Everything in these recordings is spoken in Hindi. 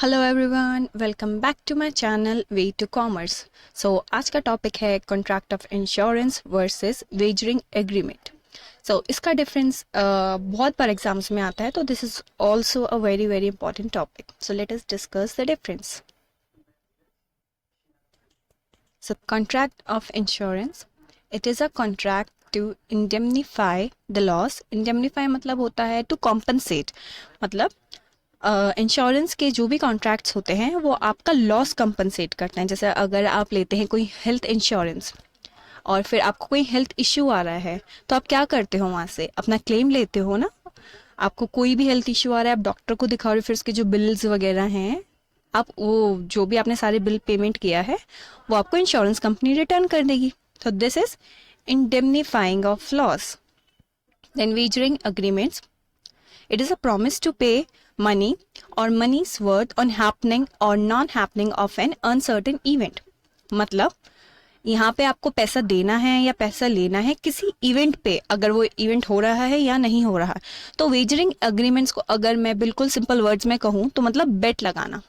Hello everyone, welcome back to my channel way to commerce. So आज का टॉपिक है contract of insurance versus wagering agreement. So इसका डिफरेंस बहुत बार एग्जाम्स में आता है, तो this is also a very very important topic. So let us discuss the difference. So contract of insurance, it is a contract to indemnify the loss. Indemnify मतलब होता है टू कॉम्पनसेट, मतलब इंश्योरेंस के जो भी कॉन्ट्रैक्ट्स होते हैं वो आपका लॉस कंपनसेट करते हैं। जैसे अगर आप लेते हैं कोई हेल्थ इंश्योरेंस और फिर आपको कोई हेल्थ इश्यू आ रहा है, तो आप क्या करते हो, वहाँ से अपना क्लेम लेते हो ना। आपको कोई भी हेल्थ इश्यू आ रहा है, आप डॉक्टर को दिखा रहे हो, फिर उसके जो बिल्स वगैरह हैं, आप वो जो भी आपने सारे बिल पेमेंट किया है वो आपको इंश्योरेंस कंपनी रिटर्न कर देगी। तो this is indemnifying of loss. Then wagering agreements, it is a promise to pay money or money's worth on happening or non-happening of an uncertain event। मतलब यहाँ पे आपको पैसा देना है या पैसा लेना है किसी इवेंट पे, अगर वो इवेंट हो रहा है या नहीं हो रहा है। तो वेजरिंग एग्रीमेंट्स को अगर मैं बिल्कुल सिंपल वर्ड्स में कहूँ तो मतलब बेट लगाना।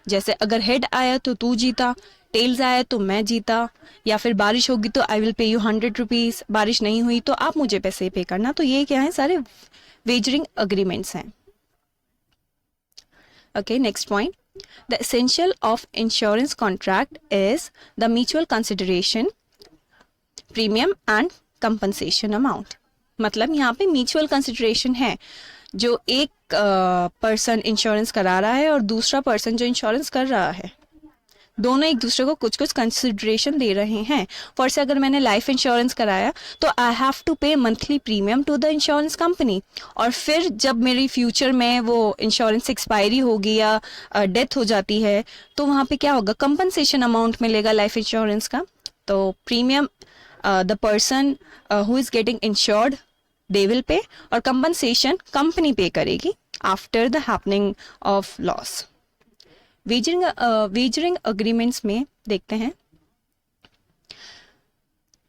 जैसे अगर हेड आया तो तू जीता, टेल्स आया तो मैं जीता, या फिर बारिश होगी तो I will pay you 100 rupees, बारिश नहीं हुई तो आप मुझे पैसे पे करना। तो ये क्या है, सारे वेजरिंग अग्रीमेंट्स हैं। Okay, next point, the essential of insurance contract is the mutual consideration, premium and compensation amount. मतलब यहाँ पे म्यूचुअल कंसिडरेशन है, जो एक पर्सन इंश्योरेंस करा रहा है और दूसरा पर्सन जो इंश्योरेंस कर रहा है, दोनों एक दूसरे को कुछ कुछ कंसिडरेशन दे रहे हैं। फॉर से अगर मैंने लाइफ इंश्योरेंस कराया तो I have to pay monthly premium to the insurance company, और फिर जब मेरी फ्यूचर में वो इंश्योरेंस एक्सपायरी होगी या डेथ हो जाती है तो वहाँ पे क्या होगा, कंपनसेशन अमाउंट मिलेगा लाइफ इंश्योरेंस का। तो premium the person who is getting insured they will pay, और कंपनसेशन कंपनी पे करेगी after the happening of loss. Wagering agreements में देखते हैं,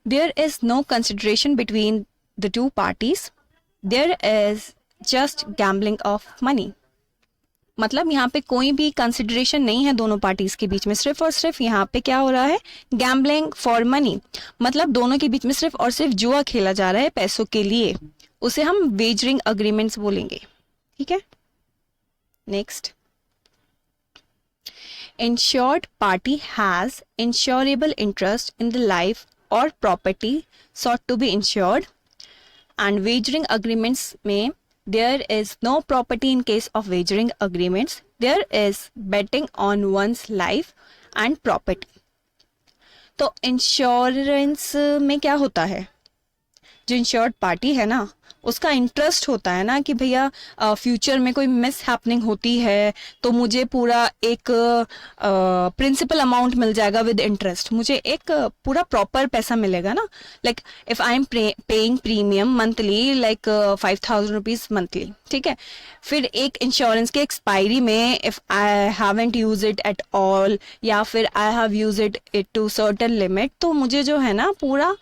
there is no consideration between the two parties, there is just gambling of money. मतलब यहाँ पे कोई भी कंसिडरेशन नहीं है दोनों पार्टीज के बीच में, सिर्फ और सिर्फ यहाँ पे क्या हो रहा है, गैम्बलिंग फॉर मनी। मतलब दोनों के बीच में सिर्फ और सिर्फ जुआ खेला जा रहा है पैसों के लिए, उसे हम वेजरिंग अग्रीमेंट्स बोलेंगे। ठीक है, next, insured party has insurable interest in the life or property sought to be insured, and wagering agreements में there is no property in case of wagering agreements, there is betting on one's life and property। तो इंश्योरेंस में क्या होता है, जो इंश्योर्ड पार्टी है ना उसका इंटरेस्ट होता है ना कि भैया फ्यूचर में कोई मिस हैपनिंग होती है तो मुझे पूरा एक प्रिंसिपल अमाउंट मिल जाएगा विद इंटरेस्ट, मुझे एक पूरा प्रॉपर पैसा मिलेगा ना। Like if I am paying premium monthly like 5,000 rupees monthly, ठीक है, फिर एक इंश्योरेंस के एक्सपायरी में if I haven't use it at all, या फिर I have use it to certain limit, तो मुझे जो है ना पूरा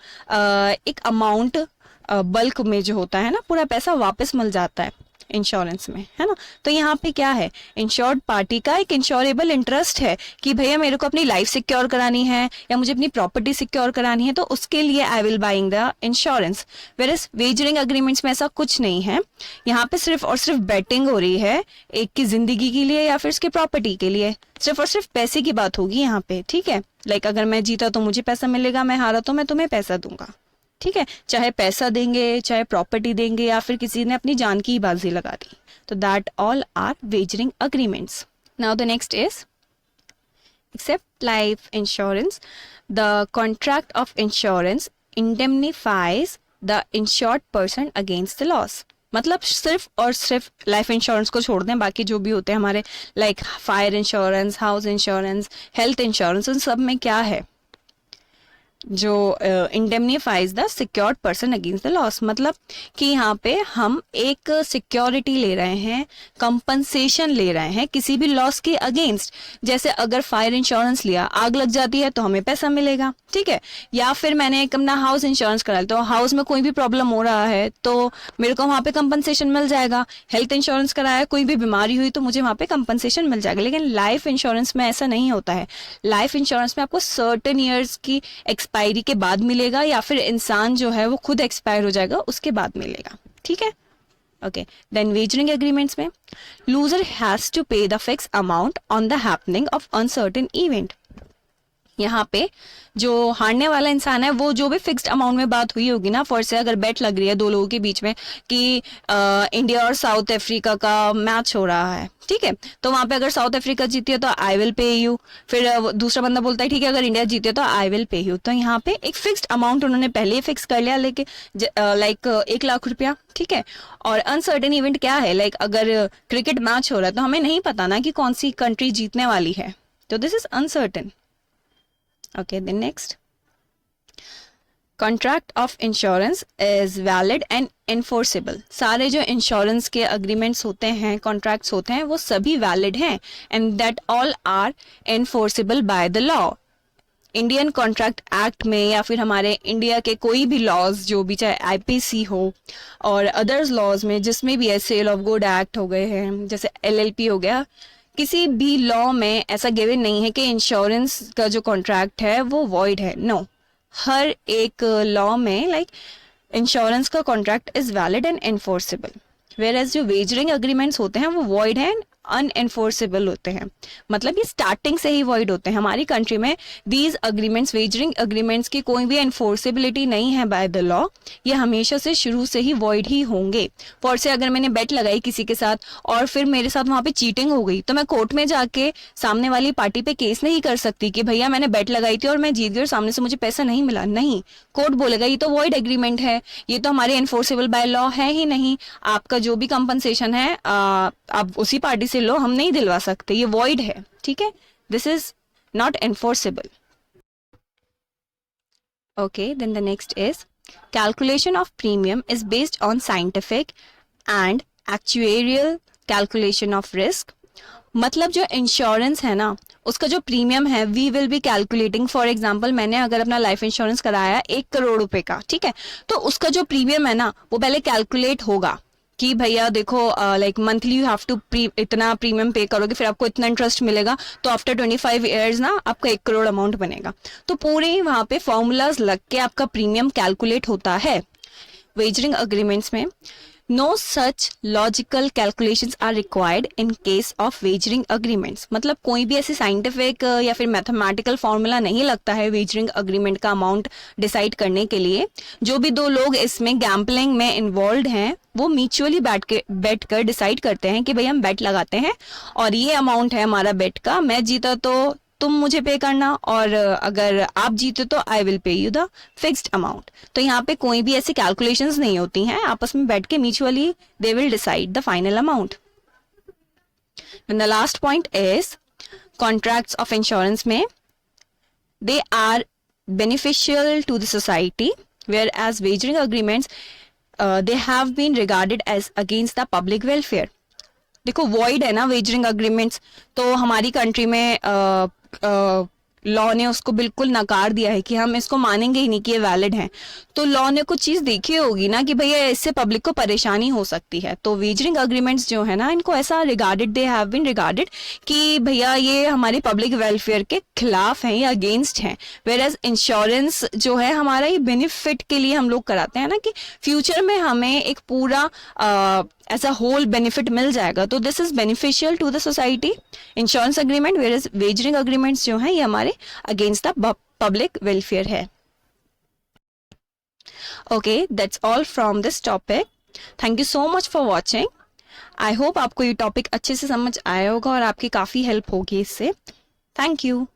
एक अमाउंट बल्क में जो होता है ना पूरा पैसा वापस मिल जाता है इंश्योरेंस में, है ना। तो यहाँ पे क्या है, इंश्योर्ड पार्टी का एक इंश्योरेबल इंटरेस्ट है कि भैया मेरे को अपनी लाइफ सिक्योर करानी है या मुझे अपनी प्रॉपर्टी सिक्योर करानी है, तो उसके लिए I will buying the insurance. Whereas wagering agreements में ऐसा कुछ नहीं है, यहाँ पे सिर्फ और सिर्फ बेटिंग हो रही है एक की जिंदगी के लिए या फिर उसके प्रॉपर्टी के लिए, सिर्फ और सिर्फ पैसे की बात होगी यहाँ पे। ठीक है, लाइक अगर मैं जीता तो मुझे पैसा मिलेगा, मैं हारा तो मैं तुम्हें पैसा दूंगा। ठीक है, चाहे पैसा देंगे चाहे प्रॉपर्टी देंगे या फिर किसी ने अपनी जान की बाजी लगा दी, तो that all are wagering agreements. Now the next is except life insurance, the contract of insurance indemnifies the insured person against the loss. मतलब सिर्फ और सिर्फ लाइफ इंश्योरेंस को छोड़ दें, बाकी जो भी होते हैं हमारे like fire insurance, house insurance, health insurance, उन सब में क्या है, जो indemnifies the secured person against the loss, मतलब कि यहाँ पे हम एक सिक्योरिटी ले रहे हैं, कंपनसेशन ले रहे हैं किसी भी लॉस के अगेंस्ट। जैसे अगर फायर इंश्योरेंस लिया, आग लग जाती है तो हमें पैसा मिलेगा, ठीक है। या फिर मैंने एक अपना हाउस इंश्योरेंस करा लिया, तो हाउस में कोई भी प्रॉब्लम हो रहा है तो मेरे को वहाँ पे कंपनसेशन मिल जाएगा। हेल्थ इंश्योरेंस कराया, कोई भी बीमारी हुई तो मुझे वहाँ पे कंपनसेशन मिल जाएगा। लेकिन लाइफ इंश्योरेंस में ऐसा नहीं होता है। लाइफ इंश्योरेंस में आपको सर्टेन ईयर्स की एक्सपायरी के बाद मिलेगा, या फिर इंसान जो है वो खुद एक्सपायर हो जाएगा उसके बाद मिलेगा, ठीक है। ओके, देन वेजरिंग एग्रीमेंट्स में लूजर हैज टू पे the fix amount on the happening of uncertain event. यहाँ पे जो हारने वाला इंसान है वो जो भी फिक्स्ड अमाउंट में बात हुई होगी ना, फॉर से अगर बेट लग रही है दो लोगों के बीच में कि इंडिया और साउथ अफ्रीका का मैच हो रहा है, ठीक है, तो वहां पे अगर साउथ अफ्रीका जीती है तो आई विल पे यू, फिर दूसरा बंदा बोलता है ठीक है अगर इंडिया जीती है तो आई विल पे यू। तो यहाँ पे एक फिक्स्ड अमाउंट उन्होंने पहले ही फिक्स कर लिया, लेके लाइक 1 लाख रुपया, ठीक है। और अनसर्टेन इवेंट क्या है, लाइक अगर क्रिकेट मैच हो रहा है तो हमें नहीं पता ना कि कौन सी कंट्री जीतने वाली है, तो this is uncertain. Okay, then next. Contract of insurance is valid and enforceable. सारे जो इंश्योरेंस के अग्रीमेंट्स होते हैं, कॉन्ट्रैक्ट्स होते हैं, वो सभी वैलिड हैं and that all are enforceable by the law. Indian contract act में या फिर हमारे इंडिया के कोई भी लॉज जो भी, चाहे आईपीसी हो और अदर्स लॉज में जिसमें भी है, सेल ऑफ गुड एक्ट हो गए हैं, जैसे एलएलपी हो गया, किसी भी लॉ में ऐसा गिवन नहीं है कि इंश्योरेंस का जो कॉन्ट्रैक्ट है वो वॉइड है। नो, हर एक लॉ में लाइक इंश्योरेंस का contract is valid and enforceable, whereas जो वेजरिंग एग्रीमेंट्स होते हैं वो वॉइड है, अनएनफोर्सेबल होते हैं, मतलब ये स्टार्टिंग से ही वॉइड होते हैं। हमारी कंट्री में दीज अग्रीमेंट्स, वेजरिंग एग्रीमेंट्स की कोई भी एनफोर्सेबिलिटी नहीं है बाय द लॉ, ये हमेशा से शुरू से ही वॉइड ही होंगे। फॉर से अगर मैंने बेट लगाई किसी के साथ और फिर मेरे साथ वहां पे चीटिंग हो गई, तो मैं कोर्ट में जाके सामने वाली पार्टी पे केस नहीं कर सकती कि भैया मैंने बेट लगाई थी और मैं जीत गई और सामने से मुझे पैसा नहीं मिला। नहीं, कोर्ट बोलेगा ये तो वॉइड एग्रीमेंट है, ये तो हमारे एनफोर्सेबल बाय लॉ है ही नहीं, आपका जो भी कंपनसेशन है आप उसी पार्टी से लो, हम नहीं दिलवा सकते, ये वॉइड है, ठीक है, this is not enforceable. Okay, then the next is calculation of premium is based on scientific and actuarial calculation of risk. मतलब जो इंश्योरेंस है ना, उसका जो प्रीमियम है we will be calculating. For example मैंने अगर अपना लाइफ इंश्योरेंस कराया 1 करोड़ रुपए का, ठीक है, तो उसका जो प्रीमियम है ना वो पहले कैलकुलेट होगा कि भैया देखो like monthly you have to इतना प्रीमियम पे करोगे, फिर आपको इतना इंटरेस्ट मिलेगा, तो आफ्टर 25 ईयर्स ना आपका 1 करोड़ अमाउंट बनेगा। तो पूरे वहां पे फॉर्मूलाज लग के आपका प्रीमियम कैलकुलेट होता है। वेजरिंग अग्रीमेंट्स में no such logical calculations are required in case of wagering agreements। मतलब कोई भी ऐसे साइंटिफिक या फिर मैथमेटिकल फॉर्मूला नहीं लगता है वेजरिंग अग्रीमेंट का अमाउंट डिसाइड करने के लिए। जो भी दो लोग इसमें गैम्पलिंग में इन्वॉल्व हैं वो म्यूचुअली बैठ कर डिसाइड करते हैं कि भाई हम बेट लगाते हैं और ये अमाउंट है हमारा बेट का, मैं जीता तो तुम मुझे पे करना और अगर आप जीते तो I will pay you the fixed amount. तो यहाँ पे कोई भी ऐसी कैलकुलेशंस नहीं होती हैं, आपस में बैठ के mutually they will decide the final amount. The last point is contracts of insurance में they are beneficial to the society, whereas wagering agreements they have been regarded as against the public welfare. देखो वॉइड है ना वेजरिंग अग्रीमेंट्स, तो हमारी कंट्री में लॉ ने उसको बिल्कुल नकार दिया है कि हम इसको मानेंगे ही नहीं कि ये वैलिड है। तो लॉ ने कुछ चीज देखी होगी ना कि भैया इससे पब्लिक को परेशानी हो सकती है, तो वेजरिंग अग्रीमेंट्स जो है ना इनको ऐसा regarded, they have been regarded कि भैया ये हमारी पब्लिक वेलफेयर के खिलाफ है या अगेंस्ट है। वेयर एज इंश्योरेंस जो है हमारा ये बेनिफिट के लिए हम लोग कराते हैं ना कि फ्यूचर में हमें एक पूरा ऐसा होल बेनिफिट मिल जाएगा, तो this is beneficial to the society insurance agreement, whereas wagering agreements जो है ये हमारे अगेंस्ट द पब्लिक वेलफेयर है। Okay, that's all from this topic. Thank you so much for watching. I hope आपको ये टॉपिक अच्छे से समझ आया होगा और आपकी काफ़ी हेल्प होगी इससे। Thank you.